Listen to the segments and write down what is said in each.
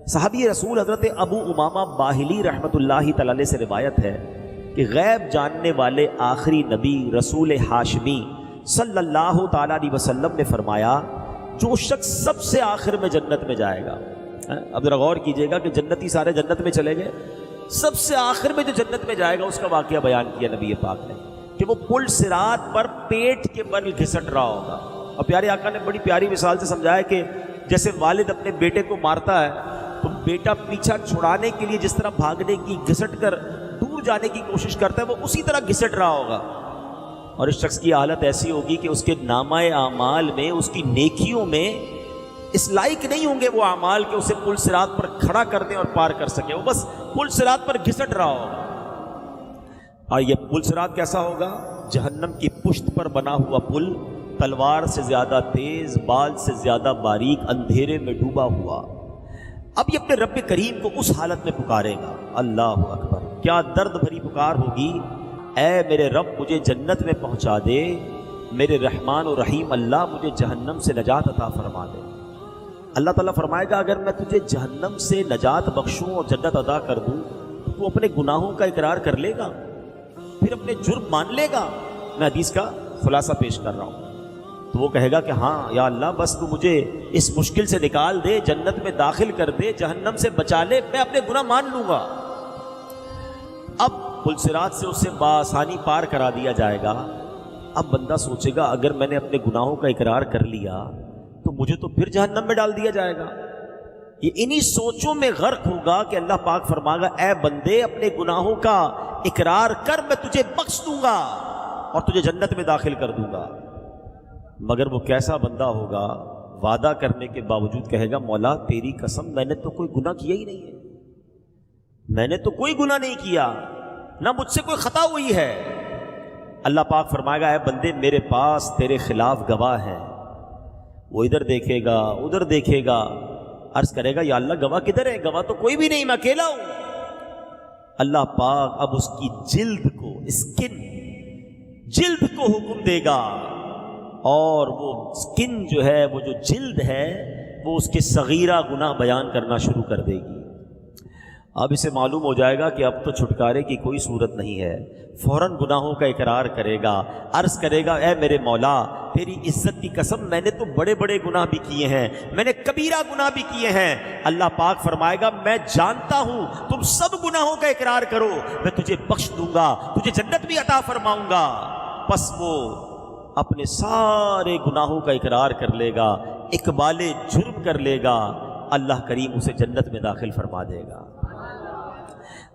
صحابی رسول حضرت ابو امامہ باہلی رحمۃ اللہ تعالی علیہ سے روایت ہے کہ غیب جاننے والے آخری نبی رسول ہاشمی صلی اللہ تعالیٰ علیہ وسلم نے فرمایا جو شخص سب سے آخر میں جنت میں جائے گا، اب ذرا غور کیجئے گا کہ جنتی سارے جنت میں چلے گئے، سب سے آخر میں جو جنت میں جائے گا اس کا واقعہ بیان کیا نبی پاک نے کہ وہ پل صراط پر پیٹ کے بل گھسٹ رہا ہوگا۔ اور پیارے آقا نے بڑی پیاری مثال سے سمجھایا کہ جیسے والد اپنے بیٹے کو مارتا ہے تو بیٹا پیچھا چھڑانے کے لیے جس طرح بھاگنے کی، گھسٹ کر دور جانے کی کوشش کرتا ہے، وہ اسی طرح گھسٹ رہا ہوگا۔ اور اس شخص کی حالت ایسی ہوگی کہ اس کے نامہ اعمال میں، اس کی نیکیوں میں اس لائق نہیں ہوں گے وہ اعمال کہ اسے پل صراط پر کھڑا کر دیں اور پار کر سکے، وہ بس پل صراط پر گھسٹ رہا ہوگا۔ اور یہ پل صراط کیسا ہوگا؟ جہنم کی پشت پر بنا ہوا پل، تلوار سے زیادہ تیز، بال سے زیادہ باریک، اندھیرے میں ڈوبا ہوا۔ اب یہ اپنے رب کریم کو اس حالت میں پکارے گا، اللہ اکبر، کیا درد بھری پکار ہوگی، اے میرے رب مجھے جنت میں پہنچا دے، میرے رحمان و رحیم اللہ مجھے جہنم سے نجات عطا فرما دے۔ اللہ تعالیٰ فرمائے گا اگر میں تجھے جہنم سے نجات بخشوں اور جنت عطا کر دوں تو تو اپنے گناہوں کا اقرار کر لے گا، پھر اپنے جرم مان لے گا؟ میں حدیث کا خلاصہ پیش کر رہا ہوں۔ تو وہ کہے گا کہ ہاں یا اللہ بس تو مجھے اس مشکل سے نکال دے، جنت میں داخل کر دے، جہنم سے بچا لے، میں اپنے گناہ مان لوں گا۔ اب پل صراط سے اسے بآسانی پار کرا دیا جائے گا۔ اب بندہ سوچے گا اگر میں نے اپنے گناہوں کا اقرار کر لیا تو مجھے تو پھر جہنم میں ڈال دیا جائے گا۔ یہ انہی سوچوں میں غرق ہوگا کہ اللہ پاک فرمائے گا اے بندے اپنے گناہوں کا اقرار کر، میں تجھے بخش دوں گا اور تجھے جنت میں داخل کر دوں گا۔ مگر وہ کیسا بندہ ہوگا؟ وعدہ کرنے کے باوجود کہے گا مولا تیری قسم میں نے تو کوئی گناہ کیا ہی نہیں ہے، میں نے تو کوئی گناہ نہیں کیا، نہ مجھ سے کوئی خطا ہوئی ہے۔ اللہ پاک فرمائے گا اے بندے میرے پاس تیرے خلاف گواہ ہیں۔ وہ ادھر دیکھے گا ادھر دیکھے گا، عرض کرے گا یا اللہ گواہ کدھر ہے؟ گواہ تو کوئی بھی نہیں، میں اکیلا ہوں۔ اللہ پاک اب اس کی جلد کو، اسکن، جلد کو حکم دے گا اور وہ اسکن جو ہے، وہ جو جلد ہے، وہ اس کے صغیرہ گناہ بیان کرنا شروع کر دے گی۔ اب اسے معلوم ہو جائے گا کہ اب تو چھٹکارے کی کوئی صورت نہیں ہے، فوراً گناہوں کا اقرار کرے گا، عرض کرے گا اے میرے مولا تیری عزت کی قسم میں نے تو بڑے بڑے گناہ بھی کیے ہیں، میں نے کبیرہ گناہ بھی کیے ہیں۔ اللہ پاک فرمائے گا میں جانتا ہوں تم سب گناہوں کا اقرار کرو، میں تجھے بخش دوں گا، تجھے جنت بھی عطا فرماؤں گا۔ پس وہ اپنے سارے گناہوں کا اقرار کر لے گا، اقبال جرم کر لے گا، اللہ کریم اسے جنت میں داخل فرما دے گا،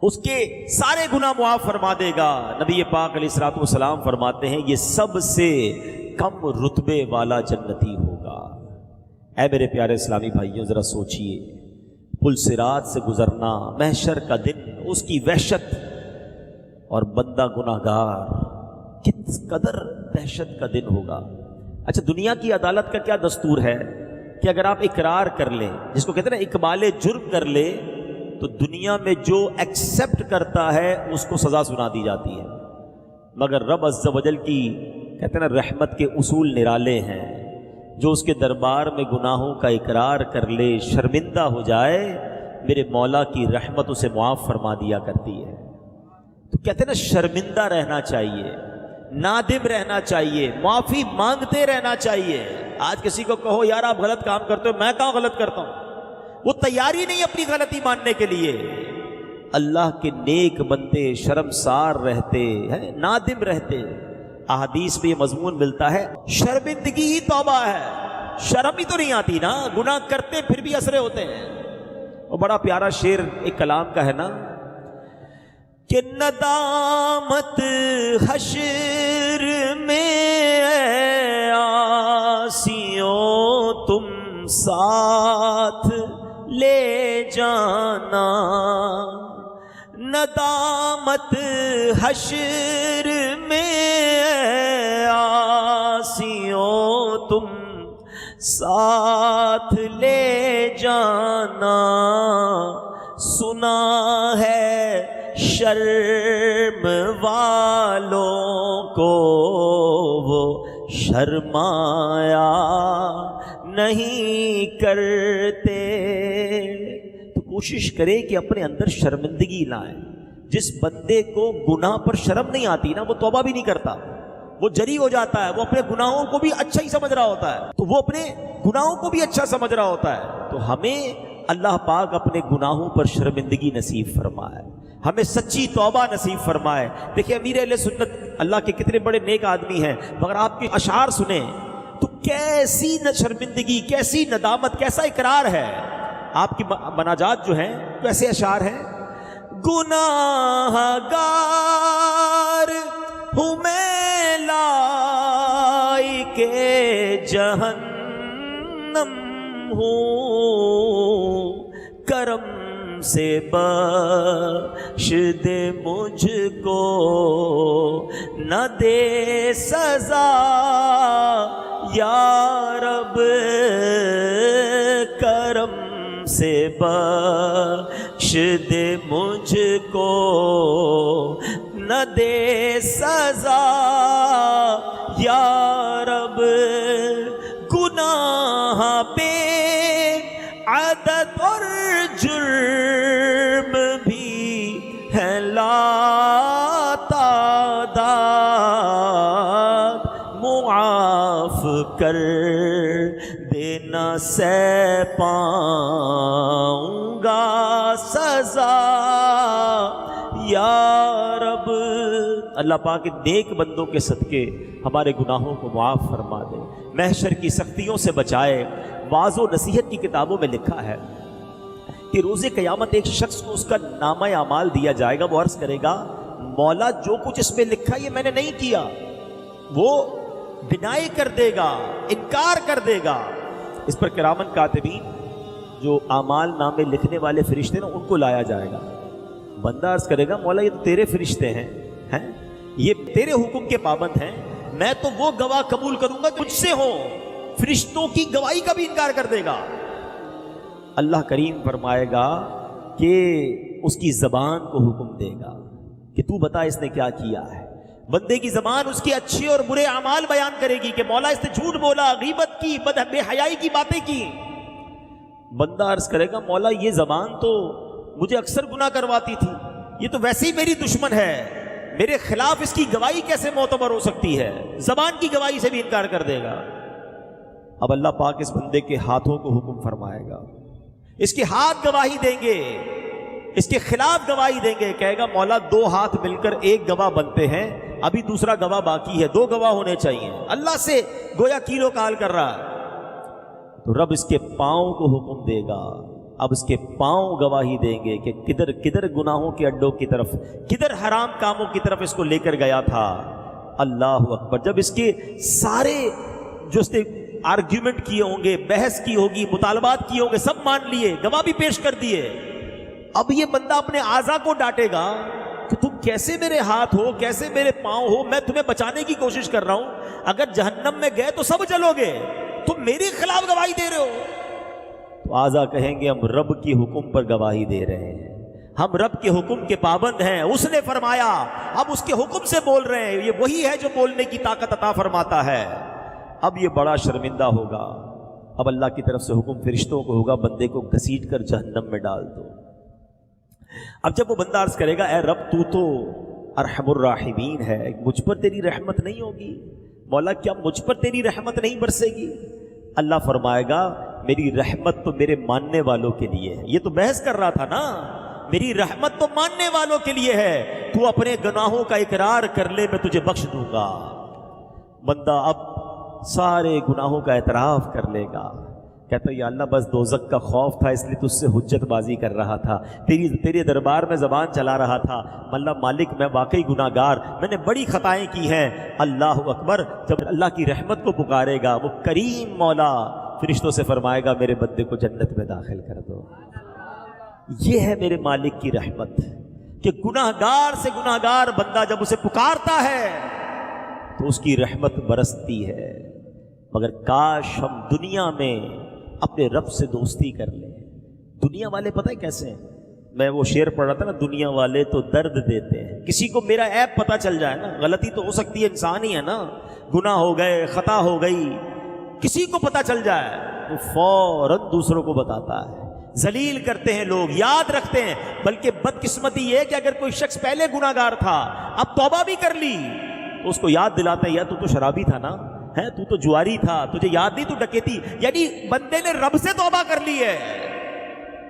اس کے سارے گناہ معاف فرما دے گا۔ نبی پاک علیہ الصلوۃ والسلام فرماتے ہیں یہ سب سے کم رتبے والا جنتی ہوگا۔ اے میرے پیارے اسلامی بھائیوں ذرا سوچئے، پل صراط سے گزرنا، محشر کا دن، اس کی وحشت، اور بندہ گناہ گار، کس قدر دہشت کا دن ہوگا۔ اچھا دنیا کی عدالت کا کیا دستور ہے کہ اگر آپ اقرار کر لیں، جس کو کہتے ہیں نا اقبال جرم کر لے، تو دنیا میں جو ایکسیپٹ کرتا ہے اس کو سزا سنا دی جاتی ہے، مگر رب عز و جل کی کہتے ہیں نا رحمت کے اصول نرالے ہیں، جو اس کے دربار میں گناہوں کا اقرار کر لے، شرمندہ ہو جائے، میرے مولا کی رحمت اسے معاف فرما دیا کرتی ہے۔ تو کہتے ہیں نا شرمندہ رہنا چاہیے، نادم رہنا چاہیے، معافی مانگتے رہنا چاہیے۔ آج کسی کو کہو یار آپ غلط کام کرتے ہو، میں کہاں غلط کرتا ہوں، وہ تیاری نہیں اپنی غلطی ماننے کے لیے۔ اللہ کے نیک بندے شرمسار رہتے ہیں، نادم رہتے۔ احادیث میں یہ مضمون ملتا ہے شرمندگی ہی توبہ ہے، شرم ہی تو نہیں آتی نا، گناہ کرتے پھر بھی اسرے ہوتے ہیں۔ وہ بڑا پیارا شعر ایک کلام کا ہے نا کہ ندامت حشر میں عاصیوں تم ساتھ لے جانا، ندامت حشر میں عاصیوں تم ساتھ لے جانا، سنا ہے شرم والوں کو وہ شرمایا نہیں کرتے۔ تو کوشش کرے کہ اپنے اندر شرمندگی نہ آئے. جس بندے کو گناہ پر شرم نہیں آتی نا وہ توبہ بھی نہیں کرتا, وہ جری ہو جاتا ہے, وہ اپنے گناہوں کو بھی اچھا ہی سمجھ رہا ہوتا ہے, تو وہ اپنے گناہوں کو بھی اچھا سمجھ رہا ہوتا ہے. تو ہمیں اللہ پاک اپنے گناہوں پر شرمندگی نصیب فرمائے, ہمیں سچی توبہ نصیب فرمائے. دیکھیں امیر اہل سنت اللہ کے کتنے بڑے نیک آدمی ہیں, مگر آپ کے اشعار سنیں تو کیسی شرمندگی, کیسی ندامت, کیسا اقرار ہے. آپ کی مناجات جو ہیں کیسے اشعار ہیں. گناہ گار ہوں میں لائق جہنم ہوں, کرم سے بخش دے مجھ کو, نہ دے سزا یا رب, کرم سے بخش دے مجھ کو, نہ دے سزا یا رب. گناہ پہ عدد اور جرم بھی ہے لا تعداد, معاف کر دینا سہ پاؤں گا سزا یا رب. اللہ پاک نیک بندوں کے صدقے ہمارے گناہوں کو معاف فرما دے, محشر کی سختیوں سے بچائے. واعظ و نصیحت کی کتابوں میں لکھا ہے کہ روز قیامت ایک شخص کو اس کا نامہ اعمال دیا جائے گا, وہ عرض کرے گا مولا جو کچھ اس میں لکھا یہ میں نے نہیں کیا. وہ ڈینائی کر دے گا, انکار کر دے گا. اس پر کرامن کاتبین جو اعمال نامے لکھنے والے فرشتے نا ان کو لایا جائے گا. بندہ عرض کرے گا مولا یہ تو تیرے فرشتے ہیں, یہ تیرے حکم کے پابند ہیں, میں تو وہ گواہ قبول کروں گا تجھ سے ہو, فرشتوں کی گواہی کا بھی انکار کر دے گا. اللہ کریم فرمائے گا کہ اس کی زبان کو حکم دے گا کہ تو بتا اس نے کیا کیا ہے. بندے کی زبان اس کے اچھے اور برے اعمال بیان کرے گی کہ مولا اس نے جھوٹ بولا, غیبت کی, بے حیائی کی باتیں کی. بندہ عرض کرے گا مولا یہ زبان تو مجھے اکثر گناہ کرواتی تھی, یہ تو ویسے ہی میری دشمن ہے, میرے خلاف اس کی گواہی کیسے معتبر ہو سکتی ہے. زبان کی گواہی سے بھی انکار کر دے گا. اب اللہ پاک اس بندے کے ہاتھوں کو حکم فرمائے گا, اس کے ہاتھ گواہی دیں گے, اس کے خلاف گواہی دیں گے. کہے گا مولا دو ہاتھ مل کر ایک گواہ بنتے ہیں, ابھی دوسرا گواہ باقی ہے, دو گواہ ہونے چاہیے. اللہ سے گویا کیلو کال کر رہا ہے. تو رب اس کے پاؤں کو حکم دے گا, اب اس کے پاؤں گواہی دیں گے کہ کدھر کدھر گناہوں کے اڈوں کی طرف, کدھر حرام کاموں کی طرف اس کو لے کر گیا تھا. اللہ اکبر. جب اس کے سارے جو اس نے آرگیومنٹ کیے ہوں گے, بحث کی ہوگی, مطالبات کیے ہوں گے, سب مان لیے, گواہ بھی پیش کر دیے, اب یہ بندہ اپنے اعضا کو ڈانٹے گا کہ تم کیسے میرے ہاتھ ہو, کیسے میرے پاؤں ہو, میں تمہیں بچانے کی کوشش کر رہا ہوں, اگر جہنم میں گئے تو سب چلو گے, تم میرے خلاف گواہی دے رہے ہو. تو اعضا کہیں گے ہم رب کی حکم پر گواہی دے رہے ہیں, ہم رب کے حکم کے پابند ہیں, اس نے فرمایا, اب اس کے حکم سے بول رہے ہیں, یہ وہی ہے جو بولنے کی طاقت عطا فرماتا ہے. اب یہ بڑا شرمندہ ہوگا. اب اللہ کی طرف سے حکم فرشتوں کو ہوگا بندے کو گھسیٹ کر جہنم میں ڈال دو. اب جب وہ بندہ عرض کرے گا اے رب تو ارحم الراحمین ہے, مجھ پر تیری رحمت نہیں ہوگی, مولا کیا مجھ پر تیری رحمت نہیں برسے گی؟ اللہ فرمائے گا میری رحمت تو میرے ماننے والوں کے لیے ہے. یہ تو بحث کر رہا تھا نا, میری رحمت تو ماننے والوں کے لیے ہے, تو اپنے گناہوں کا اقرار کر لے میں تجھے بخش دوں گا. بندہ اب سارے گناہوں کا اعتراف کر لے گا, کہتا ہے یا اللہ بس دوزخ کا خوف تھا اس لیے تجھ سے حجت بازی کر رہا تھا, تیرے دربار میں زبان چلا رہا تھا, اللہ مالک میں واقعی گناہ گار, میں نے بڑی خطائیں کی ہیں. اللہ اکبر. جب اللہ کی رحمت کو پکارے گا وہ کریم مولا فرشتوں سے فرمائے گا میرے بندے کو جنت میں داخل کر دو. یہ ہے میرے مالک کی رحمت کہ گناہ گار سے گناہ گار بندہ جب اسے پکارتا ہے تو اس کی رحمت برستی ہے. مگر کاش ہم دنیا میں اپنے رب سے دوستی کر لیں. دنیا والے پتہ ہے کیسے ہیں, میں وہ شعر پڑھ رہا تھا نا, دنیا والے تو درد دیتے ہیں. کسی کو میرا عیب پتہ چل جائے نا, غلطی تو ہو سکتی ہے, انسان ہی ہے نا, گناہ ہو گئے, خطا ہو گئی, کسی کو پتہ چل جائے تو فوراً دوسروں کو بتاتا ہے, ذلیل کرتے ہیں لوگ، یاد رکھتے ہیں. بلکہ بدقسمتی یہ ہے کہ اگر کوئی شخص پہلے گناہ گار تھا، اب توبہ بھی کر لی، تو اس کو یاد دلاتا ہے یا تو شرابی تھا نا، ہے تو جواری تھا، تجھے یاد نہیں تو ڈکیتی. یعنی بندے نے رب سے توبہ کر لی ہے،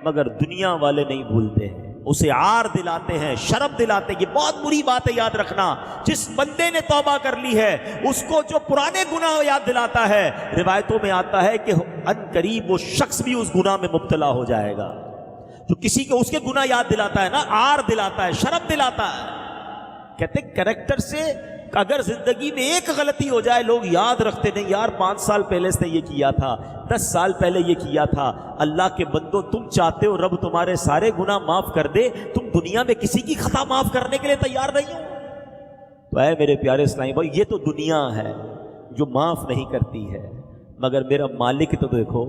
مگر دنیا والے نہیں بھولتے ہیں، اسے عار دلاتے ہیں، شرم دلاتے ہیں. یہ بہت بری بات ہے، یاد رکھنا. جس بندے نے توبہ کر لی ہے اس کو جو پرانے گناہ یاد دلاتا ہے، روایتوں میں آتا ہے کہ ان قریب وہ شخص بھی اس گناہ میں مبتلا ہو جائے گا. جو کسی کو اس کے گناہ یاد دلاتا ہے نا، عار دلاتا ہے، شرم دلاتا ہے. کہتے ہیں کریکٹر سے اگر زندگی میں ایک غلطی ہو جائے لوگ یاد رکھتے نہیں، یار 5 سال پہلے اس نے یہ کیا تھا، 10 سال پہلے یہ کیا تھا. اللہ کے بندو، تم چاہتے ہو رب تمہارے سارے گناہ معاف کر دے، تم دنیا میں کسی کی خطا معاف کرنے کے لیے تیار نہیں ہو. تو اے میرے پیارے اسلامی بھائی، یہ تو دنیا ہے جو معاف نہیں کرتی ہے، مگر میرا مالک تو دیکھو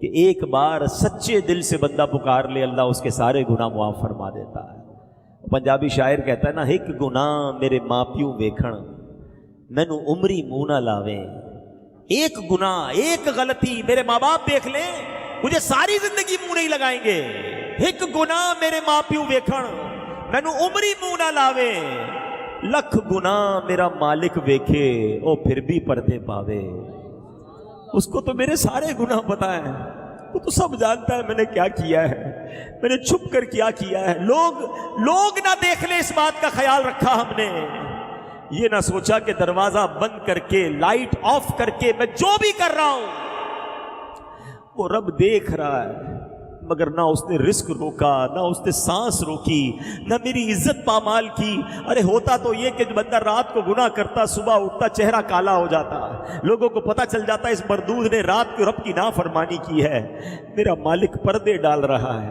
کہ ایک بار سچے دل سے بندہ پکار لے، اللہ اس کے سارے گناہ معاف فرما دیتا ہے. پنجابی شاعر کہتا ہے نا، ایک گناہ میرے ماں پیو ویکھن مینو عمری منہ نہ لاویں. ایک گناہ، ایک غلطی میرے ماں باپ دیکھ لیں، مجھے ساری زندگی منہ نہیں لگائیں گے. ایک گناہ میرے ماں پیو ویکھن مینو عمری منہ نہ لاویں. لکھ گناہ میرا مالک ویکھے او پھر بھی پردے پاوے. اس کو تو میرے سارے گناہ پتہ ہیں، وہ تو سب جانتا ہے میں نے کیا کیا ہے، میں نے چھپ کر کیا کیا ہے. لوگ نہ دیکھ لیں، اس بات کا خیال رکھا ہم نے. یہ نہ سوچا کہ دروازہ بند کر کے، لائٹ آف کر کے میں جو بھی کر رہا ہوں وہ رب دیکھ رہا ہے. مگر نہ اس نے رزق روکا، نہ اس نے سانس روکی، نہ میری عزت پامال کی. ارے ہوتا تو یہ کہ بندہ رات کو گناہ کرتا، صبح اٹھتا چہرہ کالا ہو جاتا، لوگوں کو پتہ چل جاتا اس مردود نے رات کو رب کی نافرمانی کی ہے. میرا مالک پردے ڈال رہا ہے،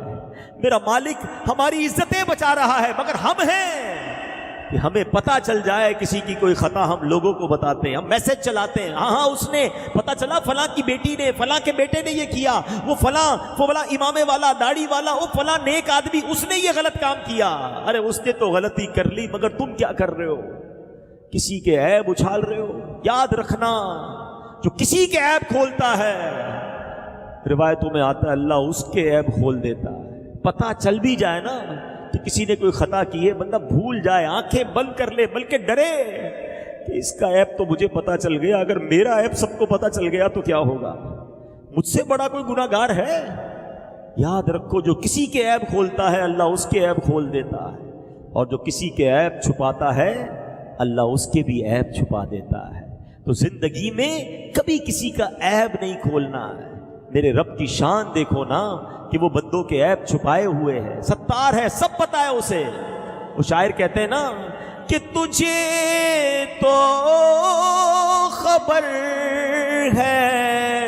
میرا مالک ہماری عزتیں بچا رہا ہے. مگر ہم ہیں کہ ہمیں پتہ چل جائے کسی کی کوئی خطا، ہم لوگوں کو بتاتے ہیں، ہم میسج چلاتے ہیں، ہاں اس نے پتہ چلا فلاں کی بیٹی نے، فلاں کے بیٹے نے یہ کیا، وہ فلاں امامے والا، داڑھی والا، وہ فلاں نیک آدمی، اس نے یہ غلط کام کیا. ارے اس نے تو غلطی کر لی، مگر تم کیا کر رہے ہو؟ کسی کے عیب اچھال رہے ہو. یاد رکھنا، جو کسی کے عیب کھولتا ہے، روایتوں میں آتا ہے اللہ اس کے عیب کھول دیتا ہے. پتہ چل بھی جائے نا کہ کسی نے کوئی خطا کی ہے، بندہ بھول جائے، آنکھیں بند کر لے، بلکہ ڈرے کہ اس کا عیب تو مجھے پتہ چل گیا، اگر میرا عیب سب کو پتہ چل گیا تو کیا ہوگا؟ مجھ سے بڑا کوئی گناہ گار ہے؟ یاد رکھو، جو کسی کے عیب کھولتا ہے اللہ اس کے عیب کھول دیتا ہے، اور جو کسی کے عیب چھپاتا ہے اللہ اس کے بھی عیب چھپا دیتا ہے. تو زندگی میں کبھی کسی کا عیب نہیں کھولنا ہے. میرے رب کی شان دیکھو نا کہ وہ بندوں کے عیب چھپائے ہوئے ہے، ستار ہے، سب پتہ ہے اسے. وہ شاعر کہتے ہیں نا کہ تجھے تو خبر ہے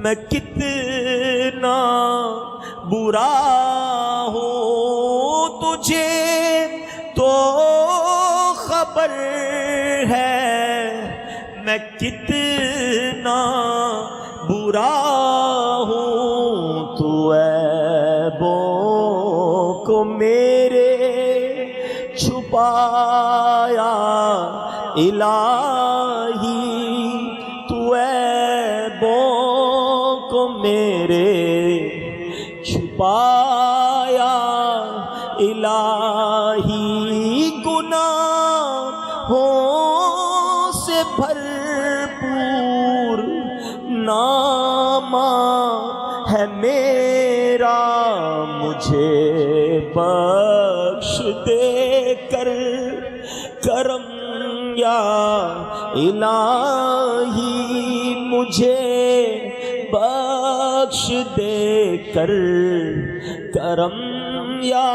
میں کتنا برا ہوں، تجھے تو خبر ہے میں کتنا برا ہوں. تو عیبوں کو میرے چھپایا الہی، تو عیبوں کو میرے چھپایا الہی. گناہوں سے بھرپور نامہ ہے میرا، مجھے بخش دے کر کرم یا الہی، مجھے بخش دے کر کرم یا.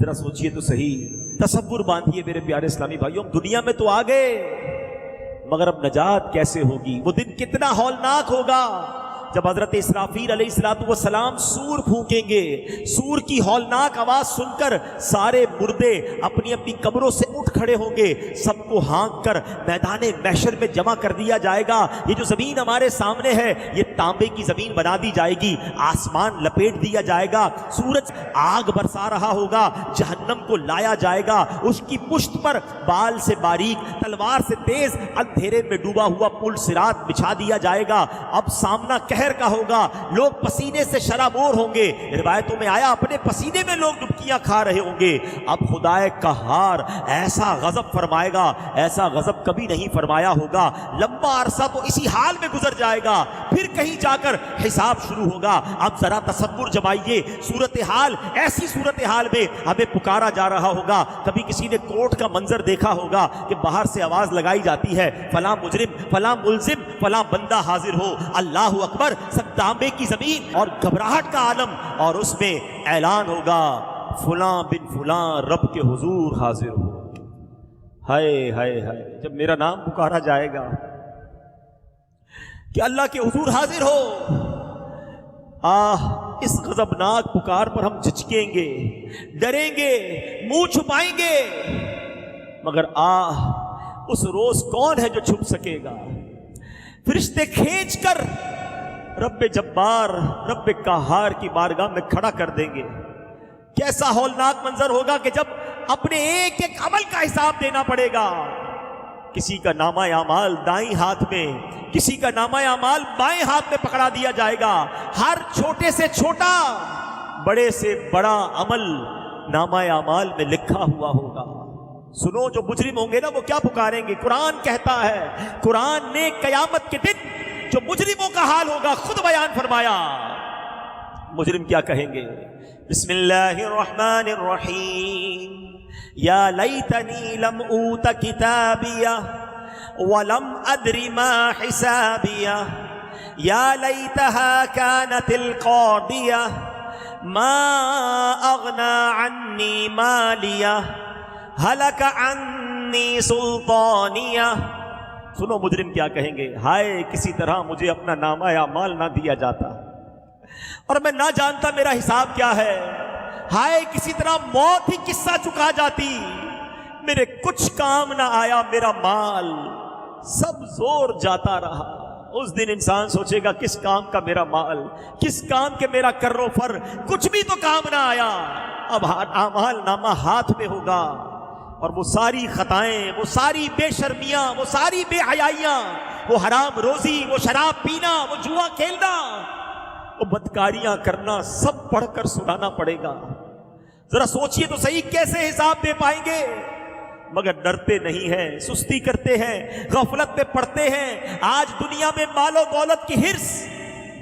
ذرا سوچئے تو صحیح، تصور باندھیے میرے پیارے اسلامی بھائیوں. دنیا میں تو آ گئے، مگر اب نجات کیسے ہوگی؟ وہ دن کتنا ہولناک ہوگا جب حضرت اسرافیل علیہ السلام سور پھونکیں گے. سور کی ہولناک آواز سن کر سارے مردے اپنی اپنی قبروں سے اٹھ کھڑے ہوں گے. سب کو ہانک کر میدان محشر میں جمع کر دیا جائے گا. یہ جو زمین ہمارے سامنے ہے یہ تانبے کی زمین بنا دی جائے گی، آسمان لپیٹ دیا جائے گا، سورج آگ برسا رہا ہوگا، جہنم کو لایا جائے گا، اس کی پشت پر بال سے باریک تلوار سے تیز اندھیرے میں ڈوبا ہوا پل صراط بچھا دیا جائے گا. اب سامنا کہہ دوپہر کا ہوگا، لوگ پسینے سے شرابور ہوں گے، روایتوں میں آیا اپنے پسینے میں لوگ ڈبکیاں کھا رہے ہوں گے۔ اب خدائے قہار ایسا غضب فرمائے گا، ایسا غضب کبھی نہیں فرمایا ہوگا، لمبا عرصہ تو اسی حال میں گزر جائے گا، پھر کہیں جا کر حساب شروع ہوگا۔ اب ذرا تصور جمائیے، صورتحال ایسی صورتحال میں ہمیں پکارا جا رہا ہوگا۔ کبھی کسی نے کورٹ کا منظر دیکھا ہوگا کہ باہر سے آواز لگائی جاتی ہے، فلاں مجرم، فلاں ملزم، فلاں بندہ حاضر ہو، اللہ اکبر، سب تانبے کی زمین اور گھبراہٹ کا عالم، اور اس میں اعلان ہوگا فلاں بن فلاں رب کے حضور حاضر ہو۔ ہائے ہائے ہائے، جب میرا نام پکارا جائے گا کہ اللہ کے حضور حاضر ہو، اس غضبناک پکار پر ہم جھجکیں گے، ڈریں گے، منہ چھپائیں گے، مگر اس روز کون ہے جو چھپ سکے گا؟ فرشتے کھینچ کر رب جبار، رب قہار کی بارگاہ میں کھڑا کر دیں گے۔ کیسا ہولناک منظر ہوگا کہ جب اپنے ایک ایک عمل کا حساب دینا پڑے گا۔ کسی کا نامہ اعمال دائیں ہاتھ میں، کسی کا نامہ اعمال بائیں ہاتھ میں پکڑا دیا جائے گا۔ ہر چھوٹے سے چھوٹا، بڑے سے بڑا عمل نامہ اعمال میں لکھا ہوا ہوگا۔ سنو، جو مجرم ہوں گے نا وہ کیا پکاریں گے؟ قرآن کہتا ہے، قرآن نے قیامت کے دن جو مجرموں کا حال ہوگا خود بیان فرمایا۔ مجرم کیا کہیں گے؟ بسم اللہ الرحمن الرحیم، یا لیتنی لم اوت کتابیہ ولم ادر ما حسابیہ یا لیتہا کانت القاضیہ ما اغنی عنی مالیہ ہلک عنی سلطانیہ۔ سنو مجرم کیا کہیں گے، ہائے کسی طرح مجھے اپنا نامہ اعمال نہ دیا جاتا اور میں نہ جانتا میرا حساب کیا ہے، ہائے کسی طرح موت ہی قصہ چکا جاتی، میرے کچھ کام نہ آیا، میرا مال سب زور جاتا رہا۔ اس دن انسان سوچے گا کس کام کا میرا مال، کس کام کے میرا کر و فر، کچھ بھی تو کام نہ آیا۔ اب اعمال نامہ ہاتھ میں ہوگا، اور وہ ساری خطائیں، وہ ساری بے شرمیاں، وہ ساری بے حیائیاں، وہ حرام روزی، وہ شراب پینا، وہ جوا کھیلنا، وہ بدکاریاں کرنا، سب پڑھ کر سنانا پڑے گا۔ ذرا سوچئے تو صحیح، کیسے حساب دے پائیں گے؟ مگر ڈرتے نہیں ہیں، سستی کرتے ہیں، غفلت میں پڑتے ہیں۔ آج دنیا میں مال و دولت کی حرص،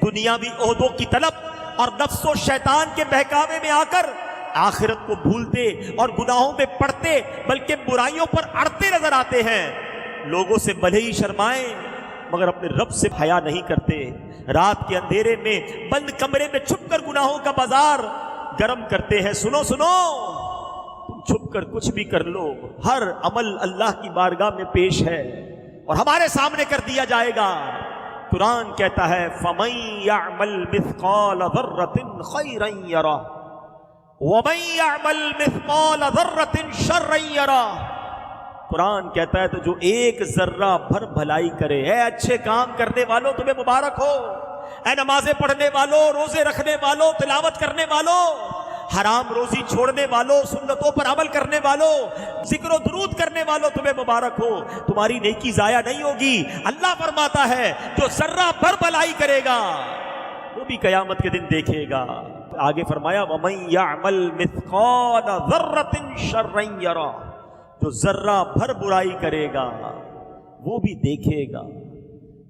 دنیاوی عہدوں کی طلب اور نفس و شیطان کے بہکاوے میں آ کر آخرت کو بھولتے اور گناہوں میں پڑتے، بلکہ برائیوں پر اڑتے نظر آتے ہیں۔ لوگوں سے بھلے ہی شرمائیں مگر اپنے رب سے حیا نہیں کرتے۔ رات کے اندھیرے میں بند کمرے میں چھپ کر گناہوں کا بازار گرم کرتے ہیں۔ سنو سنو، تم چھپ کر کچھ بھی کر لو، ہر عمل اللہ کی بارگاہ میں پیش ہے اور ہمارے سامنے کر دیا جائے گا۔ قرآن کہتا ہے فَمَن يَعْمَلْ مِثْقَالَ ذَرَّةٍ خَيْرًا يَرَهُ وَمَن يَعْمَلْ مِثْقَالَ ذَرَّةٍ شَرًّا يَرَهُ۔ قرآن کہتا ہے تو جو ایک ذرہ بھر بھلائی کرے، اے اچھے کام کرنے والوں تمہیں مبارک ہو، اے نمازیں پڑھنے والوں، روزے رکھنے والوں، تلاوت کرنے والوں، حرام روزی چھوڑنے والوں، سنتوں پر عمل کرنے والوں، ذکر و درود کرنے والوں، تمہیں مبارک ہو، تمہاری نیکی ضائع نہیں ہوگی۔ اللہ فرماتا ہے جو ذرہ بھر بھلائی کرے گا وہ بھی قیامت کے دن دیکھے گا۔ آگے فرمایا وَمَن يَعْمَلْ مِثْقَالَ ذَرَّةٍ شَرًّا يَرَهُ، جو ذرہ بھر برائی کرے گا وہ بھی دیکھے گا۔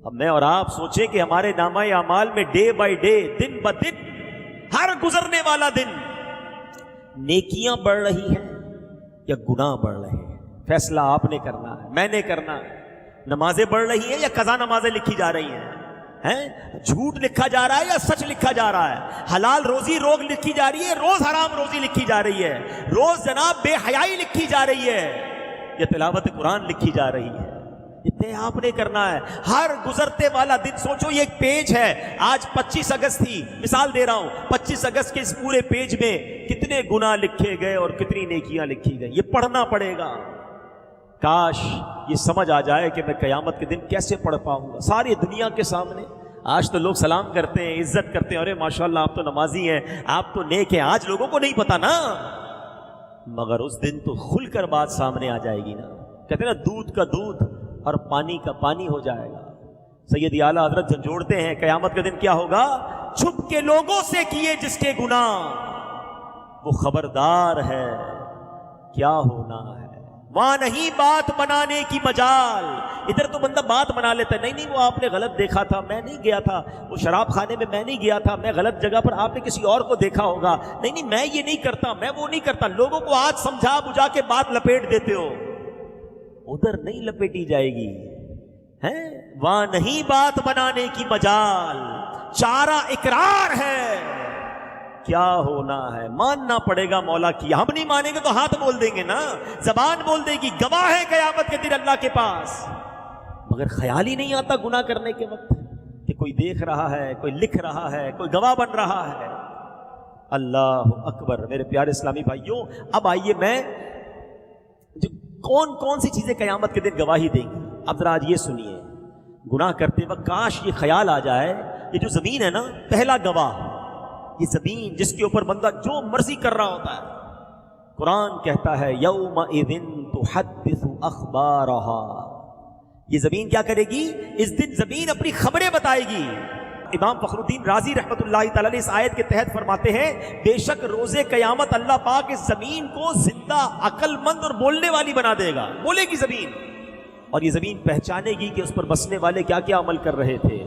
اب میں اور آپ سوچیں کہ ہمارے نامہ اعمال میں ڈے بائی ڈے، دن بہ دن، ہر گزرنے والا دن نیکیاں بڑھ رہی ہیں یا گناہ بڑھ رہے ہیں؟ فیصلہ آپ نے کرنا ہے، میں نے کرنا ہے۔ نمازیں بڑھ رہی ہیں یا قضا نمازیں لکھی جا رہی ہیں؟ جھوٹ لکھا جا رہا ہے یا سچ لکھا جا رہا ہے؟ حلال روزی روز لکھی جا رہی ہے، روز حرام روزی لکھی جا رہی ہے، روز جناب بے حیائی لکھی جا رہی ہے، یا تلاوت قرآن لکھی جا رہی ہے؟ اتنے آپ نے کرنا ہے۔ ہر گزرتے والا دن سوچو، یہ ایک پیج ہے، آج 25 اگست تھی، مثال دے رہا ہوں، 25 اگست کے اس پورے پیج میں کتنے گناہ لکھے گئے اور کتنی نیکیاں لکھی گئی، یہ پڑھنا پڑے گا۔ کاش یہ سمجھ آ جائے کہ میں قیامت کے دن کیسے پڑھ پاؤں گا ساری دنیا کے سامنے۔ آج تو لوگ سلام کرتے ہیں، عزت کرتے ہیں، ارے ماشاءاللہ آپ تو نمازی ہیں، آپ تو نیک ہیں۔ آج لوگوں کو نہیں پتا نا، مگر اس دن تو کھل کر بات سامنے آ جائے گی نا۔ کہتے ہیں نا دودھ کا دودھ اور پانی کا پانی ہو جائے گا۔ سید اعلیٰ حضرت جھنجھوڑتے ہیں قیامت کے دن کیا ہوگا؟ چھپ کے لوگوں سے کیے جس کے گناہ وہ خبردار ہے کیا ہونا ہے، وہاں نہیں بات بنانے کی مجال۔ ادھر تو بندہ بات بنا لیتا ہے، نہیں وہ آپ نے غلط دیکھا تھا، میں نہیں گیا تھا وہ شراب خانے میں، میں نہیں گیا تھا، میں غلط جگہ پر، آپ نے کسی اور کو دیکھا ہوگا، نہیں میں یہ نہیں کرتا، میں وہ نہیں کرتا۔ لوگوں کو آج سمجھا بجھا کے بات لپیٹ دیتے ہو، ادھر نہیں لپیٹی جائے گی، ہیں وہاں نہیں بات بنانے کی مجال، چارہ اقرار ہے کیا ہونا ہے، ماننا پڑے گا مولا کی۔ ہم نہیں مانیں گے تو ہاتھ بول دیں گے نا، زبان بول دے گی، گواہ ہے قیامت کے دن اللہ کے پاس۔ مگر خیال ہی نہیں آتا گناہ کرنے کے وقت کہ کوئی دیکھ رہا ہے، کوئی لکھ رہا ہے، کوئی گواہ بن رہا ہے۔ اللہ اکبر۔ میرے پیارے اسلامی بھائیوں، اب آئیے میں کون کون سی چیزیں قیامت کے دن گواہی دیں گی، اب ذرا آج یہ سنیے۔ گناہ کرتے وقت کاش یہ خیال آ جائے، یہ جو زمین ہے نا، پہلا گواہ یہ زمین جس کے اوپر بندہ جو مرضی کر رہا ہوتا ہے۔ قرآن کہتا ہے یومئذ تحدث اخبارہا، یہ زمین کیا کرے گی؟ اس دن زمین اپنی خبریں بتائے گی۔ امام فخر الدین رازی رحمۃ اللہ تعالی علیہ اس آیت کے تحت فرماتے ہیں بے شک روز قیامت اللہ پاک اس زمین کو زندہ، عقل مند اور بولنے والی بنا دے گا، بولے گی زمین، اور یہ زمین پہچانے گی کہ اس پر بسنے والے کیا کیا عمل کر رہے تھے،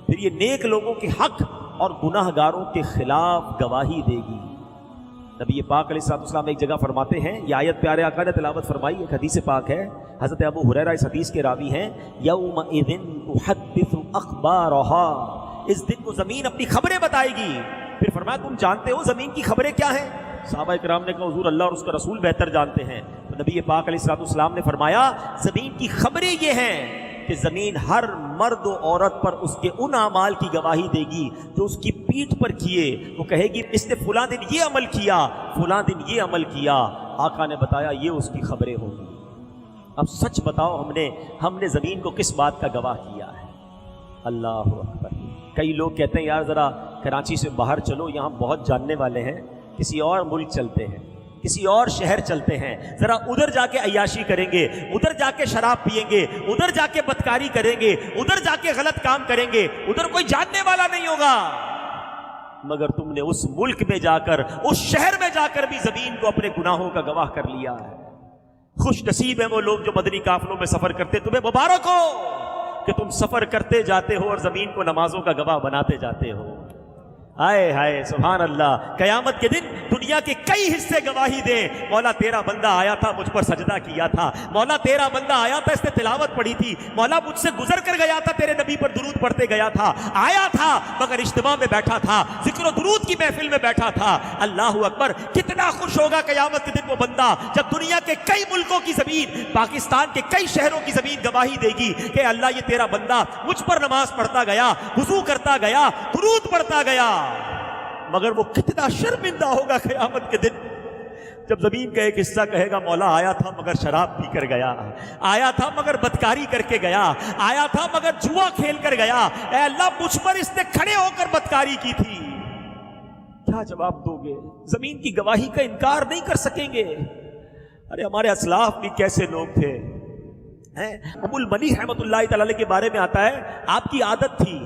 پھر یہ نیک لوگوں کے حق اور گناہ گاروں کے خلاف گواہی دے گی۔ نبی پاک علیہ الصلوۃ والسلام ایک جگہ فرماتے ہیں، یہ آیت پیارے آقا نے تلاوت فرمائی، ایک حدیث پاک ہے، حضرت ابو ہریرہ اس حدیث کے راوی ہیں، یومئذ تحدث اخبارہا، اس دن کو زمین اپنی خبریں بتائے گی۔ پھر فرمایا تم جانتے ہو زمین کی خبریں کیا ہیں؟ صحابہ کرام نے کہا حضور اللہ اور اس کا رسول بہتر جانتے ہیں۔ تو نبی پاک علیہ الصلوۃ والسلام نے فرمایا زمین کی خبریں یہ ہیں کہ زمین ہر مرد و عورت پر اس کے ان اعمال کی گواہی دے گی جو اس کی پیٹھ پر کیے۔ وہ کہے گی اس نے فلاں دن یہ عمل کیا، فلاں دن یہ عمل کیا۔ آقا نے بتایا یہ اس کی خبریں ہوں گی۔ اب سچ بتاؤ ہم نے زمین کو کس بات کا گواہ کیا ہے؟ اللہ اکبر۔ کئی لوگ کہتے ہیں یار ذرا کراچی سے باہر چلو، یہاں بہت جاننے والے ہیں، کسی اور ملک چلتے ہیں، کسی اور شہر چلتے ہیں، ذرا ادھر جا کے عیاشی کریں گے، ادھر جا کے شراب پیئیں گے، ادھر جا کے بدکاری کریں گے، ادھر جا کے غلط کام کریں گے، ادھر کوئی جاننے والا نہیں ہوگا۔ مگر تم نے اس ملک میں جا کر، اس شہر میں جا کر بھی زمین کو اپنے گناہوں کا گواہ کر لیا ہے۔ خوش نصیب ہیں وہ لوگ جو مدنی قافلوں میں سفر کرتے، تمہیں مبارک ہو کہ تم سفر کرتے جاتے ہو اور زمین کو نمازوں کا گواہ بناتے جاتے ہو۔ ہائے ہائے سبحان اللہ۔ قیامت کے دن دنیا کے کئی حصے گواہی دیں، مولا تیرا بندہ آیا تھا مجھ پر سجدہ کیا تھا، مولا تیرا بندہ آیا تھا اس نے تلاوت پڑھی تھی، مولا مجھ سے گزر کر گیا تھا تیرے نبی پر درود پڑھتے گیا تھا، آیا تھا مگر اجتماع میں بیٹھا تھا، ذکر و درود کی محفل میں بیٹھا تھا۔ اللہ اکبر۔ کتنا خوش ہوگا قیامت کے دن وہ بندہ جب دنیا کے کئی ملکوں کی زمین، پاکستان کے کئی شہروں کی زمین گواہی دے گی کہ اللہ یہ تیرا بندہ مجھ پر نماز پڑھتا گیا، وضو کرتا گیا، درود پڑھتا گیا۔ مگر وہ کتنا شرمندہ ہوگا قیامت کے دن جب زمین کا ایک حصہ کہے گا مولا آیا تھا مگر شراب پی کر گیا، آیا تھا مگر بدکاری کر کے گیا، آیا تھا مگر جوا کھیل کر گیا، اے اللہ مجھ پر اس نے کھڑے ہو کر بدکاری کی تھی۔ کیا جواب دو گے؟ زمین کی گواہی کا انکار نہیں کر سکیں گے۔ ارے ہمارے اسلاف بھی کیسے لوگ تھے۔ ابو المنی رحمۃ اللہ تعالی علیہ کے بارے میں آتا ہے آپ کی عادت تھی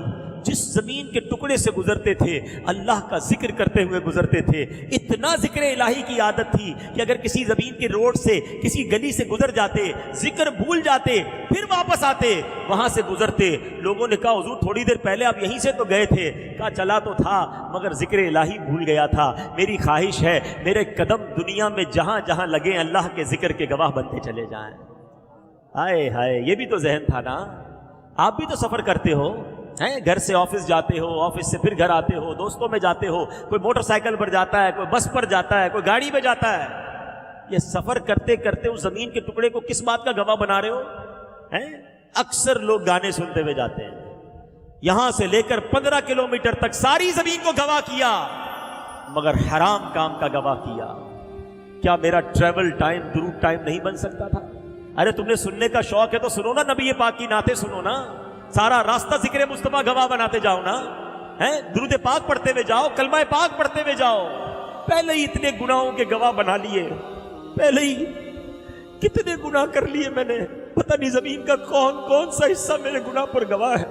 جس زمین کے ٹکڑے سے گزرتے تھے اللہ کا ذکر کرتے ہوئے گزرتے تھے۔ اتنا ذکر الہی کی عادت تھی کہ اگر کسی زمین کے روڈ سے کسی گلی سے گزر جاتے، ذکر بھول جاتے، پھر واپس آتے، وہاں سے گزرتے، لوگوں نے کہا حضور تھوڑی دیر پہلے آپ یہیں سے تو گئے تھے، کہا چلا تو تھا مگر ذکر الہی بھول گیا تھا۔ میری خواہش ہے میرے قدم دنیا میں جہاں جہاں لگے اللہ کے ذکر کے گواہ بنتے چلے جائیں۔ ہائے ہائے، یہ بھی تو ذہن تھا نا۔ آپ بھی تو سفر کرتے ہو، گھر سے آفس جاتے ہو، آفس سے پھر گھر آتے ہو، دوستوں میں جاتے ہو، کوئی موٹر سائیکل پر جاتا ہے، کوئی بس پر جاتا ہے، کوئی گاڑی میں جاتا ہے۔ یہ سفر کرتے کرتے اس زمین کے ٹکڑے کو کس بات کا گواہ بنا رہے ہو؟ اکثر لوگ گانے سنتے ہوئے جاتے ہیں، یہاں سے لے کر 15 کلومیٹر تک ساری زمین کو گواہ کیا مگر حرام کام کا گواہ کیا۔ کیا میرا ٹریول ٹائم درود ٹائم نہیں بن سکتا تھا؟ ارے تم نے سننے کا شوق ہے تو سنو نا، نبی پاک کی نعتیں سنو نا، سارا راستہ ذکر مصطفیٰ گواہ بناتے جاؤ نا، درود پاک پڑھتے ہوئے جاؤ، کلمہ پاک پڑھتے ہوئے جاؤ۔ پہلے ہی اتنے گناہوں کے گواہ بنا لیے، پہلے ہی کتنے گناہ کر لیے میں نے، پتہ نہیں زمین کا کون کون سا حصہ میرے گناہ پر گواہ ہے۔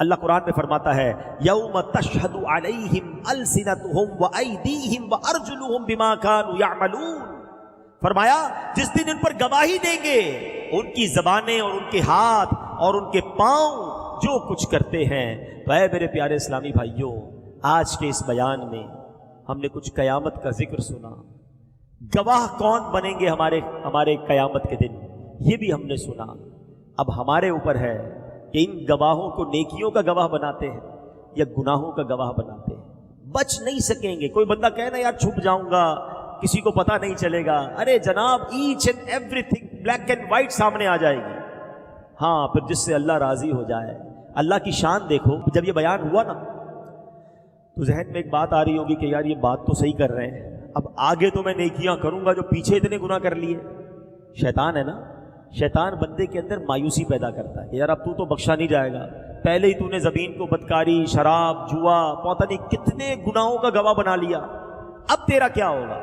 اللہ قرآن میں فرماتا ہے یوم تشہد علیہم السنتہم وایدیہم وارجلہم بما کانوا یعملون، فرمایا جس دن ان پر گواہی دیں گے ان کی زبانیں اور ان کے ہاتھ اور ان کے پاؤں جو کچھ کرتے ہیں۔ تو اے میرے پیارے اسلامی بھائیوں، آج کے اس بیان میں ہم نے کچھ قیامت کا ذکر سنا، گواہ کون بنیں گے ہمارے قیامت کے دن یہ بھی ہم نے سنا۔ اب ہمارے اوپر ہے کہ ان گواہوں کو نیکیوں کا گواہ بناتے ہیں یا گناہوں کا گواہ بناتے ہیں۔ بچ نہیں سکیں گے۔ کوئی بندہ کہے نا یار چھپ جاؤں گا، کسی کو پتہ نہیں چلے گا، ارے جناب each and everything black and white سامنے آ جائے گی۔ ہاں پھر جس سے اللہ راضی ہو جائے۔ اللہ کی شان دیکھو، جب یہ بیان ہوا نا تو ذہن میں ایک بات آ رہی ہوگی کہ یار یہ بات تو صحیح کر رہے ہیں، اب آگے تو میں نیکیاں کروں گا جو پیچھے اتنے گناہ کر لیے۔ شیطان ہے نا، شیطان بندے کے اندر مایوسی پیدا کرتا ہے کہ یار اب تو بخشا نہیں جائے گا، پہلے ہی تو نے زمین کو بدکاری، شراب، جوا، پتہ نہیں کتنے گناہوں کا گواہ بنا لیا، اب تیرا کیا ہوگا؟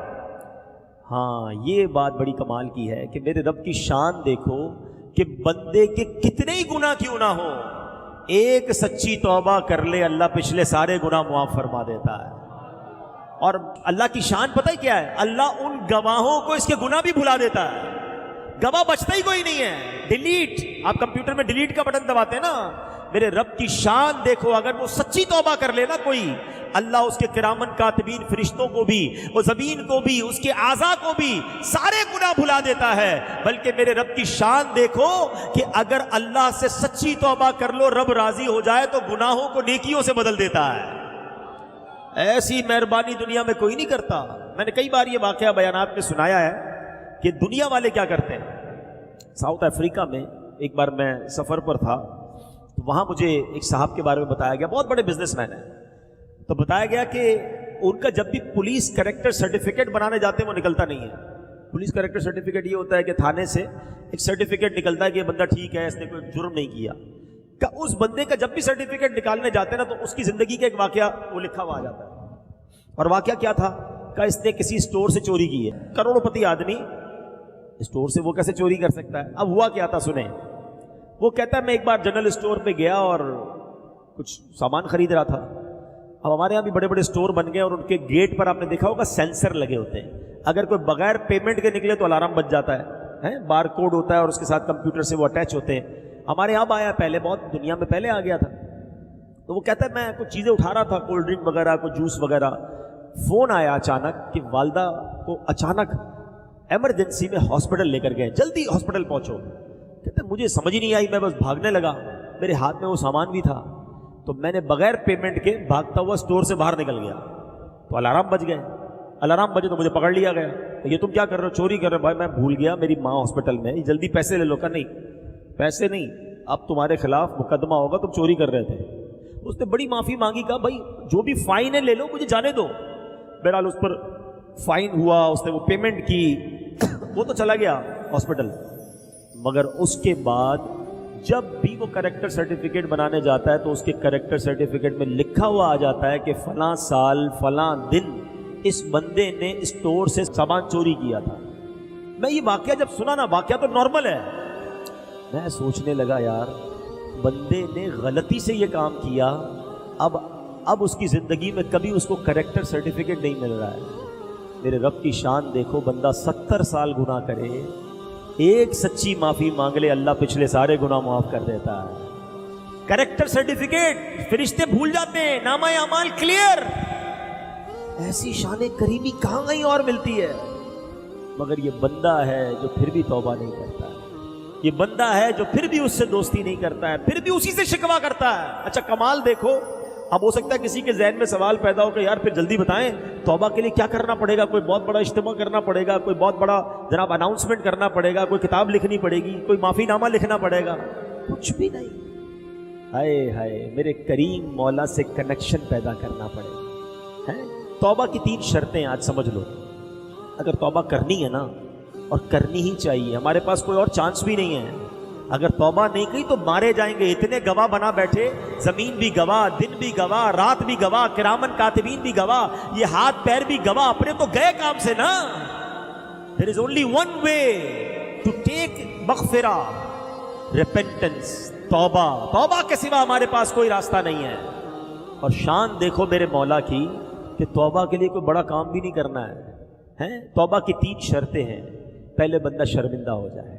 ہاں یہ بات بڑی کمال کی ہے کہ میرے رب کی شان دیکھو کہ بندے کے کتنے ہی گناہ کیوں نہ ہو، ایک سچی توبہ کر لے اللہ پچھلے سارے گناہ معاف فرما دیتا ہے۔ اور اللہ کی شان پتہ ہی کیا ہے، اللہ ان گواہوں کو اس کے گناہ بھی بھلا دیتا ہے، گواہ بچتا ہی کوئی نہیں ہے۔ ڈیلیٹ، آپ کمپیوٹر میں ڈیلیٹ کا بٹن دباتے ہیں نا، میرے رب کی شان دیکھو، اگر وہ سچی توبہ کر لے نا کوئی، اللہ اس کے کرامن کاتبین فرشتوں کو بھی، وہ زمین کو بھی، اس کے اعضاء کو بھی سارے گناہ بھلا دیتا ہے۔ بلکہ میرے رب کی شان دیکھو کہ اگر اللہ سے سچی توبہ کر لو، رب راضی ہو جائے تو گناہوں کو نیکیوں سے بدل دیتا ہے۔ ایسی مہربانی دنیا میں کوئی نہیں کرتا۔ میں نے کئی بار یہ واقعہ بیانات میں سنایا ہے کہ دنیا والے کیا کرتے ہیں۔ ساؤتھ افریقہ میں ایک بار میں سفر پر تھا تو وہاں مجھے ایک صاحب کے بارے میں بتایا گیا، بہت بڑے بزنس مین ہیں، تو بتایا گیا کہ ان کا جب بھی پولیس کریکٹر سرٹیفکیٹ بنانے جاتے ہیں وہ نکلتا نہیں ہے۔ پولیس کریکٹر سرٹیفکیٹ یہ ہوتا ہے کہ تھانے سے ایک سرٹیفکیٹ نکلتا ہے کہ یہ بندہ ٹھیک ہے، اس نے کوئی جرم نہیں کیا۔ کہ اس بندے کا جب بھی سرٹیفکیٹ نکالنے جاتے ہیں نا تو اس کی زندگی کا ایک واقعہ وہ لکھا ہوا آ جاتا ہے۔ اور واقعہ کیا تھا کہ اس نے کسی اسٹور سے چوری کی ہے، کروڑوں پتی آدمی، اسٹور سے وہ کیسے چوری کر سکتا ہے؟ اب ہوا کیا تھا سنیں۔ وہ کہتا ہے میں ایک بار جنرل اسٹور پہ گیا اور کچھ سامان خرید رہا تھا۔ اب ہمارے یہاں بھی بڑے بڑے اسٹور بن گئے اور ان کے گیٹ پر آپ نے دیکھا ہوگا سینسر لگے ہوتے ہیں، اگر کوئی بغیر پیمنٹ کے نکلے تو الارم بج جاتا ہے، بار کوڈ ہوتا ہے اور اس کے ساتھ کمپیوٹر سے وہ اٹیچ ہوتے ہیں۔ ہمارے یہاں آیا پہلے، بہت دنیا میں پہلے آ گیا تھا۔ تو وہ کہتا ہے میں کچھ چیزیں اٹھا رہا تھا، کولڈ ڈرنک وغیرہ، کوئی جوس وغیرہ، فون آیا اچانک کہ والدہ کو اچانک ایمرجنسی میں ہاسپٹل لے کر گئے، جلدی ہاسپٹل پہنچو۔ کہتے مجھے سمجھ ہی نہیں آئی، میں بس بھاگنے لگا، میرے ہاتھ میں وہ سامان بھی تھا، تو میں نے بغیر پیمنٹ کے بھاگتا ہوا اسٹور سے باہر نکل گیا، تو الارم بج گئے، الارم بجے تو مجھے پکڑ لیا گیا، یہ تم کیا کر رہے ہو؟ چوری کر رہے ہو۔ بھائی میں بھول گیا، میری ماں ہاسپٹل میں، جلدی پیسے لے لو۔ کا نہیں پیسے نہیں، اب تمہارے خلاف مقدمہ ہوگا، تم چوری کر رہے تھے۔ اس نے بڑی معافی مانگی، کہا بھائی جو بھی فائن ہے لے لو، مجھے جانے دو۔ بہرحال اس پر فائن ہوا، اس نے وہ پیمنٹ کی، وہ تو چلا گیا ہاسپٹل۔ مگر اس کے بعد جب بھی وہ کریکٹر سرٹیفکیٹ بنانے جاتا ہے تو اس کے کریکٹر سرٹیفکیٹ میں لکھا ہوا آ جاتا ہے کہ فلاں سال فلاں دن اس بندے نے اسٹور سے سامان چوری کیا تھا۔ میں یہ واقعہ جب سنا نا، واقعہ تو نارمل ہے، میں سوچنے لگا یار بندے نے غلطی سے یہ کام کیا، اب اس کی زندگی میں کبھی اس کو کریکٹر سرٹیفکیٹ نہیں مل رہا ہے۔ میرے رب کی شان دیکھو، بندہ 70 سال گناہ کرے، ایک سچی معافی مانگ لے، اللہ پچھلے سارے گناہ معاف کر دیتا ہے۔ کریکٹر سرٹیفکیٹ فرشتے بھول جاتے ہیں، نامہ اعمال کلیئر۔ ایسی شان کریمی کہاں کہیں اور ملتی ہے؟ مگر یہ بندہ ہے جو پھر بھی توبہ نہیں کرتا ہے، یہ بندہ ہے جو پھر بھی اس سے دوستی نہیں کرتا ہے، پھر بھی اسی سے شکوہ کرتا ہے۔ اچھا کمال دیکھو، اب ہو سکتا ہے کسی کے ذہن میں سوال پیدا ہو کہ یار پھر جلدی بتائیں توبہ کے لیے کیا کرنا پڑے گا؟ کوئی بہت بڑا اجتماع کرنا پڑے گا، کوئی بہت بڑا جناب اناؤنسمنٹ کرنا پڑے گا، کوئی کتاب لکھنی پڑے گی، کوئی معافی نامہ لکھنا پڑے گا؟ کچھ بھی نہیں۔ ہائے ہائے، میرے کریم مولا سے کنیکشن پیدا کرنا پڑے گا۔ توبہ کی 3 شرطیں آج سمجھ لو۔ اگر توبہ کرنی ہے نا، اور کرنی ہی چاہیے، ہمارے پاس کوئی اور چانس بھی نہیں ہے۔ اگر توبہ نہیں کی تو مارے جائیں گے۔ اتنے گواہ بنا بیٹھے، زمین بھی گواہ، دن بھی گواہ، رات بھی گواہ، کرامن کاتبین بھی گواہ، یہ ہاتھ پیر بھی گواہ، اپنے تو گئے کام سے نا۔ There is only one way to take مغفرہ، repentance، توبہ، توبہ کے سوا ہمارے پاس کوئی راستہ نہیں ہے۔ اور شان دیکھو میرے مولا کی کہ توبہ کے لیے کوئی بڑا کام بھی نہیں کرنا ہے۔ توبہ کی 3 شرطیں ہیں۔ پہلے بندہ شرمندہ ہو جائے،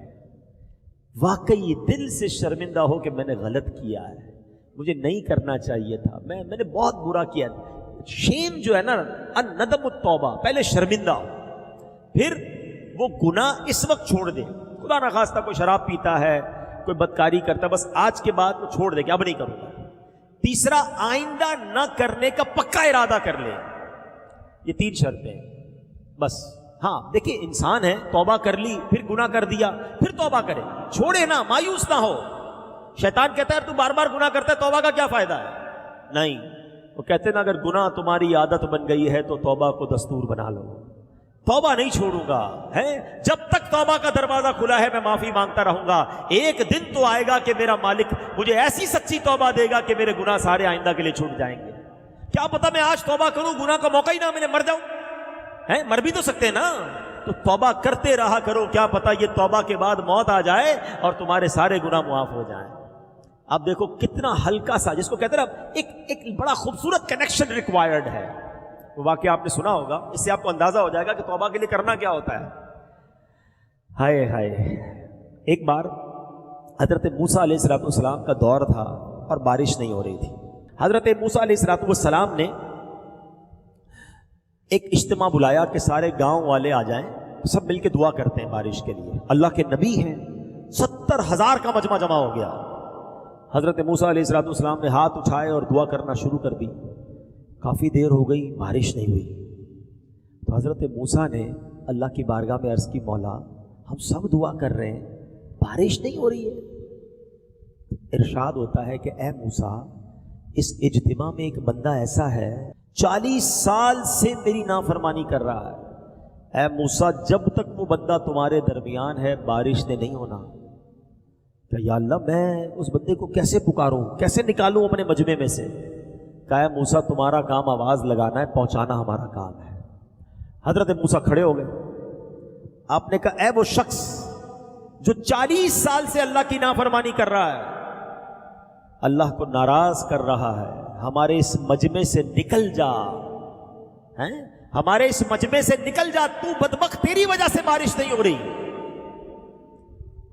واقعی دل سے شرمندہ ہو کہ میں نے غلط کیا ہے، مجھے نہیں کرنا چاہیے تھا، میں نے بہت برا کیا۔ شیم جو ہے نا، الندم التوبہ، پہلے شرمندہ ہو، پھر وہ گناہ اس وقت چھوڑ دے۔ خدا نخواستہ کوئی شراب پیتا ہے، کوئی بدکاری کرتا ہے، بس آج کے بعد وہ چھوڑ دے کہ اب نہیں کروں گا۔ تیسرا، آئندہ نہ کرنے کا پکا ارادہ کر لے۔ یہ 3 شرطیں ہیں بس۔ ہاں دیکھیں، انسان ہے، توبہ کر لی، پھر گناہ کر دیا، پھر توبہ کرے، چھوڑے نہ، مایوس نہ ہو۔ شیطان کہتا ہے تو بار بار گناہ کرتا ہے، توبہ کا کیا فائدہ ہے؟ نہیں، وہ کہتے ہیں نا، اگر گناہ تمہاری عادت بن گئی ہے تو توبہ کو دستور بنا لو۔ توبہ نہیں چھوڑوں گا، ہے جب تک توبہ کا دروازہ کھلا ہے میں معافی مانگتا رہوں گا۔ ایک دن تو آئے گا کہ میرا مالک مجھے ایسی سچی توبہ دے گا کہ میرے گناہ سارے آئندہ کے لیے چھوٹ جائیں گے۔ کیا پتا میں آج توبہ کروں، گناہ کا موقع ہی نہ ملے، مر جاؤں، ہے مر بھی تو سکتے ہیں نا۔ تو توبہ کرتے رہا کرو، کیا پتا یہ توبہ کے بعد موت آ جائے اور تمہارے سارے گناہ معاف ہو جائیں۔ اب دیکھو کتنا ہلکا سا، جس کو کہتے ہیں نا ایک بڑا خوبصورت کنیکشن ریکوائرڈ ہے۔ وہ واقعہ آپ نے سنا ہوگا، اس سے آپ کو اندازہ ہو جائے گا کہ توبہ کے لیے کرنا کیا ہوتا ہے۔ ہائے ہائے، ایک بار حضرت موسیٰ علیہ السلام کا دور تھا اور بارش نہیں ہو رہی تھی۔ حضرت موسیٰ علیہ السلام نے ایک اجتماع بلایا کہ سارے گاؤں والے آ جائیں، سب مل کے دعا کرتے ہیں بارش کے لیے۔ اللہ کے نبی ہیں، 70,000 کا مجمع جمع ہو گیا۔ حضرت موسیٰ علیہ السلام نے ہاتھ اٹھائے اور دعا کرنا شروع کر دی۔ کافی دیر ہو گئی، بارش نہیں ہوئی۔ تو حضرت موسیٰ نے اللہ کی بارگاہ میں عرض کی، مولا ہم سب دعا کر رہے ہیں، بارش نہیں ہو رہی ہے۔ ارشاد ہوتا ہے کہ اے موسیٰ، اس اجتماع میں ایک بندہ ایسا ہے 40 سال سے میری نافرمانی کر رہا ہے۔ اے موسیٰ، جب تک وہ بندہ تمہارے درمیان ہے بارش نے نہیں ہونا۔ کہ یا اللہ، میں اس بندے کو کیسے پکاروں، کیسے نکالوں اپنے مجمع میں سے؟ کہا موسیٰ تمہارا کام آواز لگانا ہے، پہنچانا ہمارا کام ہے۔ حضرت موسیٰ کھڑے ہو گئے، آپ نے کہا اے وہ شخص جو 40 سال سے اللہ کی نافرمانی کر رہا ہے، اللہ کو ناراض کر رہا ہے، ہمارے اس مجمع سے نکل جا، ہیں ہمارے اس مجمع سے نکل جا، تو بدبخت، تیری وجہ سے بارش نہیں ہو رہی۔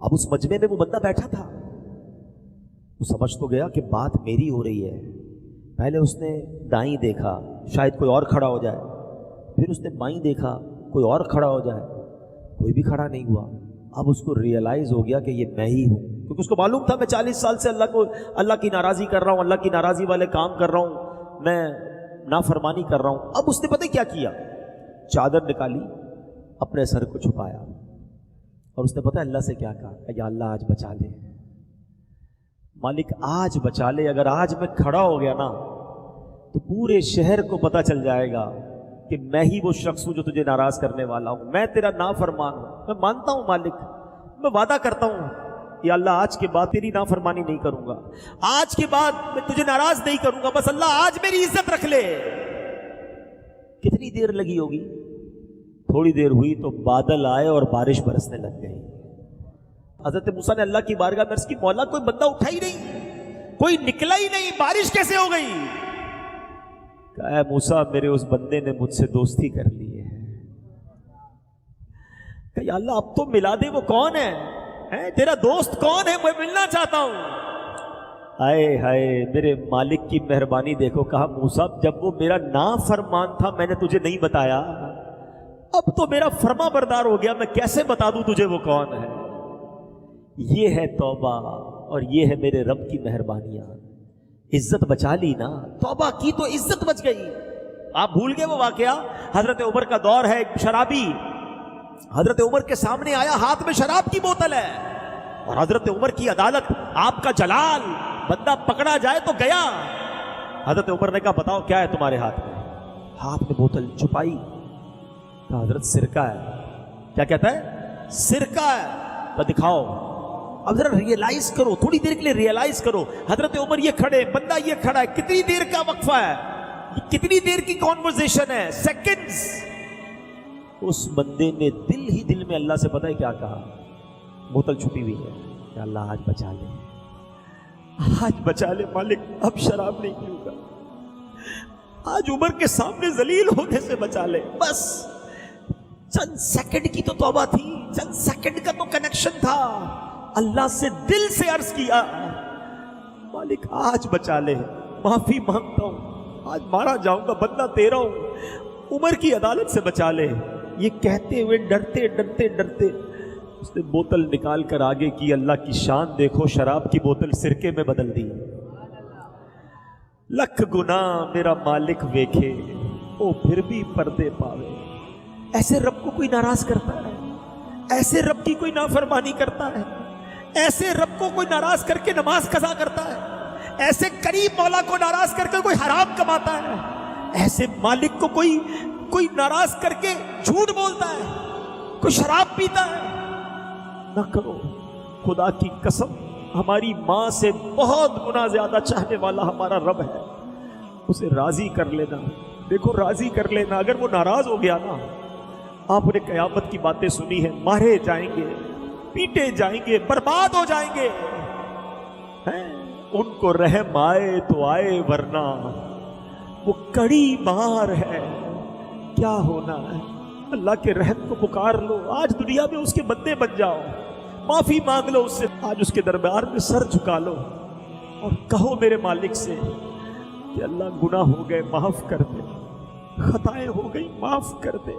اب اس مجمع میں وہ بندہ بیٹھا تھا، وہ سمجھ تو گیا کہ بات میری ہو رہی ہے۔ پہلے اس نے دائیں دیکھا، شاید کوئی اور کھڑا ہو جائے، پھر اس نے بائیں دیکھا، کوئی اور کھڑا ہو جائے، کوئی بھی کھڑا نہیں ہوا۔ اب اس کو ریئلائز ہو گیا کہ یہ میں ہی ہوں، کیونکہ اس کو معلوم تھا میں 40 سال سے اللہ کی ناراضی کر رہا ہوں، اللہ کی ناراضی والے کام کر رہا ہوں، میں نافرمانی کر رہا ہوں۔ اب اس نے پتہ کیا کیا، چادر نکالی، اپنے سر کو چھپایا، اور اس نے پتہ اللہ سے کیا کہا، یا اللہ آج بچا لے، مالک آج بچا لے، اگر آج میں کھڑا ہو گیا نا تو پورے شہر کو پتہ چل جائے گا کہ میں ہی وہ شخص ہوں جو تجھے ناراض کرنے والا ہوں، میں تیرا نافرمان ہوں۔ میں مانتا ہوں مالک، میں وعدہ کرتا ہوں یا اللہ آج کے بعد تیری نافرمانی نہیں کروں گا، آج کے بعد میں تجھے ناراض نہیں کروں گا، بس اللہ آج میری عزت رکھ لے۔ کتنی دیر لگی ہوگی؟ تھوڑی دیر ہوئی تو بادل آئے اور بارش برسنے لگ گئی۔ حضرت موسیٰ نے اللہ کی بارگاہ میں عرض کی، مولا کوئی بندہ اٹھا ہی نہیں، کوئی نکلا ہی نہیں، بارش کیسے ہو گئی؟ کہا اے موسیٰ، میرے اس بندے نے مجھ سے دوستی کر لی ہے۔ کہ یا اللہ اب تو ملا دے، وہ کون ہے، تیرا دوست کون ہے، میں ملنا چاہتا ہوں۔ ہائے ہائے، میرے مالک کی مہربانی دیکھو۔ کہا موسیٰ، جب وہ میرا نافرمان تھا میں نے تجھے نہیں بتایا، اب تو میرا فرما بردار ہو گیا، میں کیسے بتا دوں تجھے وہ کون ہے؟ یہ ہے توبہ، اور یہ ہے میرے رب کی مہربانیاں۔ عزت بچا لی نا، توبہ کی تو عزت بچ گئی۔ آپ بھول گئے وہ واقعہ، حضرت عمر کا دور ہے، ایک شرابی حضرت عمر کے سامنے آیا، ہاتھ میں شراب کی بوتل ہے، اور حضرت عمر کی عدالت، آپ کا جلال، بندہ پکڑا جائے تو گیا۔ حضرت عمر نے کہا بتاؤ کیا ہے تمہارے ہاتھ میں؟ ہاتھ میں بوتل چھپائی، کہا حضرت سرکہ ہے۔ کیا کہتا ہے؟ سرکہ ہے۔ تو دکھاؤ۔ اب ذرا ریئلائز کرو، تھوڑی دیر کے لیے ریئلائز کرو، حضرت عمر یہ کھڑے، بندہ یہ کھڑا ہے، کتنی دیر کا وقفہ ہے، کتنی دیر کی کانورسیشن ہے، سیکنڈز۔ اس بندے نے دل ہی دل میں اللہ سے پتہ ہے کیا کہا، بوتل چھپی ہوئی ہے کہ اللہ آج بچا لے۔ آج بچا لے مالک، اب شراب نہیں پیوں گا، آج عمر کے سامنے ذلیل ہونے سے بچا لے. بس چند سیکنڈ کی تو توبہ تھی، چند سیکنڈ کا تو کنیکشن تھا. اللہ سے دل سے عرض کیا مالک آج بچا لے، معافی مانگتا ہوں، آج مارا جاؤں گا، بدلہ تیرا ہوں، عمر کی عدالت سے بچا لے. یہ کہتے ہوئے ڈرتے ڈرتے ڈرتے اس نے بوتل نکال کر آگے کی. اللہ کی شان دیکھو، شراب کی بوتل سرکے میں بدل دی. لکھ گناہ میرا مالک ویکھے، او پھر بھی پردے پاوے. ایسے رب کو کوئی ناراض کرتا ہے؟ ایسے رب کی کوئی نافرمانی کرتا ہے؟ ایسے رب کو کوئی ناراض کر کے نماز قضا کرتا ہے؟ ایسے کریم مولا کو ناراض کر کے کوئی حرام کماتا ہے؟ ایسے مالک کو کوئی ناراض کر کے جھوٹ بولتا ہے، کوئی شراب پیتا ہے؟ نہ کرو. خدا کی قسم ہماری ماں سے بہت گنا زیادہ چاہنے والا ہمارا رب ہے. اسے راضی کر لینا. دیکھو راضی کر لینا. اگر وہ ناراض ہو گیا نا، آپ نے قیامت کی باتیں سنی ہیں، مارے جائیں گے، پیٹے جائیں گے، برباد ہو جائیں گے. ان کو رحم آئے تو آئے، ورنہ وہ کڑی مار ہے. کیا ہونا ہے؟ اللہ کے رحم کو پکار لو. آج دنیا میں اس کے بندے بن جاؤ، معافی مانگ لو اس سے. آج اس کے دربار میں سر جھکا لو اور کہو میرے مالک سے کہ اللہ گناہ ہو گئے معاف کر دے، خطائیں ہو گئی معاف کر دے.